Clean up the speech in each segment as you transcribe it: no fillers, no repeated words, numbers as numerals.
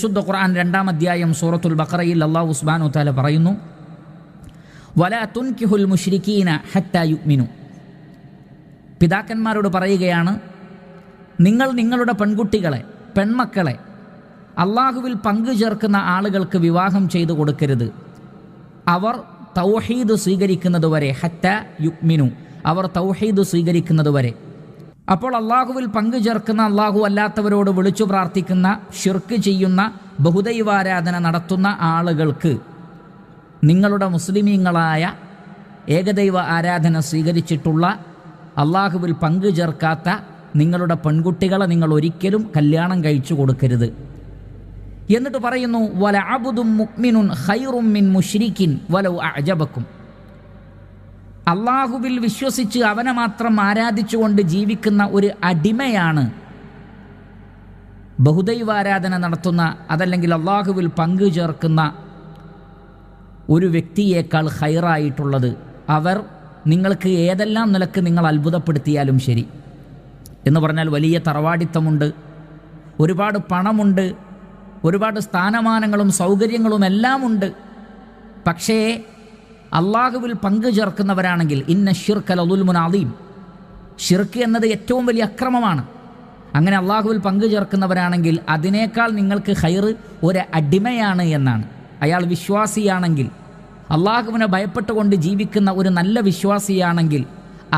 പരിശുദ്ധ ഖുർആൻ 2-ാം അധ്യായം സൂറത്തുൽ ബഖറയിൽ അല്ലാഹു സുബ്ഹാനഹു വ തആല പറയുന്നു, വലാ തുൻകിഹുൽ മുശ്രിക്കീന ഹത്താ യുഅ്മിനു. പിതാക്കന്മാരോട് പറയുകയാണ്, നിങ്ങൾ നിങ്ങളുടെ പെൺകുട്ടികളെ, പെൺമക്കളെ അള്ളാഹുവിൽ പങ്കു ചേർക്കുന്ന ആളുകൾക്ക് വിവാഹം ചെയ്തു കൊടുക്കരുത്. അവർ തൗഹീദ് സ്വീകരിക്കുന്നതുവരെ, ഹത്താ യുഅ്മിനു, അവർ തൗഹീദ് സ്വീകരിക്കുന്നതുവരെ. അപ്പോൾ അള്ളാഹുവിൽ പങ്കു ചേർക്കുന്ന, അള്ളാഹു അല്ലാത്തവരോട് വിളിച്ചു പ്രാർത്ഥിക്കുന്ന, ഷിർക്ക് ചെയ്യുന്ന, ബഹുദൈവാരാധന നടത്തുന്ന ആളുകൾക്ക് നിങ്ങളുടെ മുസ്ലിമീങ്ങളായ ഏകദൈവ ആരാധന സ്വീകരിച്ചിട്ടുള്ള, അള്ളാഹുവിൽ പങ്കു ചേർക്കാത്ത നിങ്ങളുടെ പെൺകുട്ടികളെ നിങ്ങൾ ഒരിക്കലും കല്യാണം കഴിച്ചു കൊടുക്കരുത്. എന്നിട്ട് പറയുന്നു, വലഅബ്ദും മുഅ്മിനുൻ ഖൈറും മിൻ മുശ്രിക്കിൻ വലൗ അഅജബക്കും. അള്ളാഹുവിൽ വിശ്വസിച്ച് അവനെ മാത്രം ആരാധിച്ചുകൊണ്ട് ജീവിക്കുന്ന ഒരു അടിമയാണ് ബഹുദൈവാരാധന നടത്തുന്ന, അതല്ലെങ്കിൽ അള്ളാഹുവിൽ പങ്കു ചേർക്കുന്ന ഒരു വ്യക്തിയേക്കാൾ ഖൈറായിട്ടുള്ളത്. അവർ നിങ്ങൾക്ക് ഏതെല്ലാം നിലക്ക് നിങ്ങൾ അത്ഭുതപ്പെടുത്തിയാലും ശരി. എന്ന് പറഞ്ഞാൽ വലിയ തറവാടിത്തമുണ്ട്, ഒരുപാട് പണമുണ്ട്, ഒരുപാട് സ്ഥാനമാനങ്ങളും സൗകര്യങ്ങളും എല്ലാം ഉണ്ട്. പക്ഷേ അള്ളാഹുവിൽ പങ്കു ചേർക്കുന്നവരാണെങ്കിൽ, ഇന്ന ശിർക ലദുൽമുൻ അദീം, ഷിർക്ക് എന്നത് ഏറ്റവും വലിയ അക്രമമാണ്. അങ്ങനെ അള്ളാഹുവിൽ പങ്കു ചേർക്കുന്നവരാണെങ്കിൽ അതിനേക്കാൾ നിങ്ങൾക്ക് ഖൈർ ഒരു അടിമയാണ് എന്നാണ്. അയാൾ വിശ്വാസിയാണെങ്കിൽ, അള്ളാഹുവിനെ ഭയപ്പെട്ടുകൊണ്ട് ജീവിക്കുന്ന ഒരു നല്ല വിശ്വാസിയാണെങ്കിൽ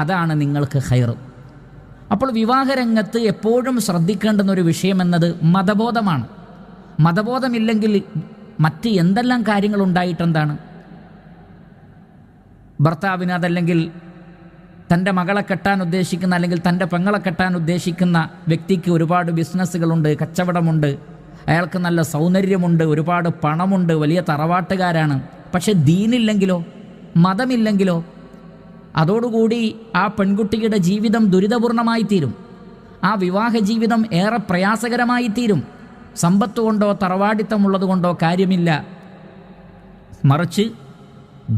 അതാണ് നിങ്ങൾക്ക് ഖൈർ. അപ്പോൾ വിവാഹരംഗത്ത് എപ്പോഴും ശ്രദ്ധിക്കേണ്ടുന്ന ഒരു വിഷയമെന്നത് മതബോധമാണ്. മതബോധമില്ലെങ്കിൽ മറ്റ് എന്തെല്ലാം കാര്യങ്ങളുണ്ടായിട്ടെന്താണ്? ഭർത്താവിന്, അതല്ലെങ്കിൽ തൻ്റെ മകളെ കെട്ടാൻ ഉദ്ദേശിക്കുന്ന, അല്ലെങ്കിൽ തൻ്റെ പെങ്ങളെ കെട്ടാൻ ഉദ്ദേശിക്കുന്ന വ്യക്തിക്ക് ഒരുപാട് ബിസിനസ്സുകളുണ്ട്, കച്ചവടമുണ്ട്, അയാൾക്ക് നല്ല സൗന്ദര്യമുണ്ട്, ഒരുപാട് പണമുണ്ട്, വലിയ തറവാട്ടുകാരാണ്. പക്ഷെ ദീനില്ലെങ്കിലോ, മതമില്ലെങ്കിലോ, അതോടുകൂടി ആ പെൺകുട്ടിയുടെ ജീവിതം ദുരിതപൂർണമായി തീരും. ആ വിവാഹ ജീവിതം ഏറെ പ്രയാസകരമായി തീരും. സമ്പത്ത് കൊണ്ടോ തറവാടിത്തമുള്ളത് കൊണ്ടോ കാര്യമില്ല, മറിച്ച്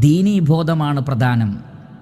ദീനീബോധമാണ് പ്രധാനം.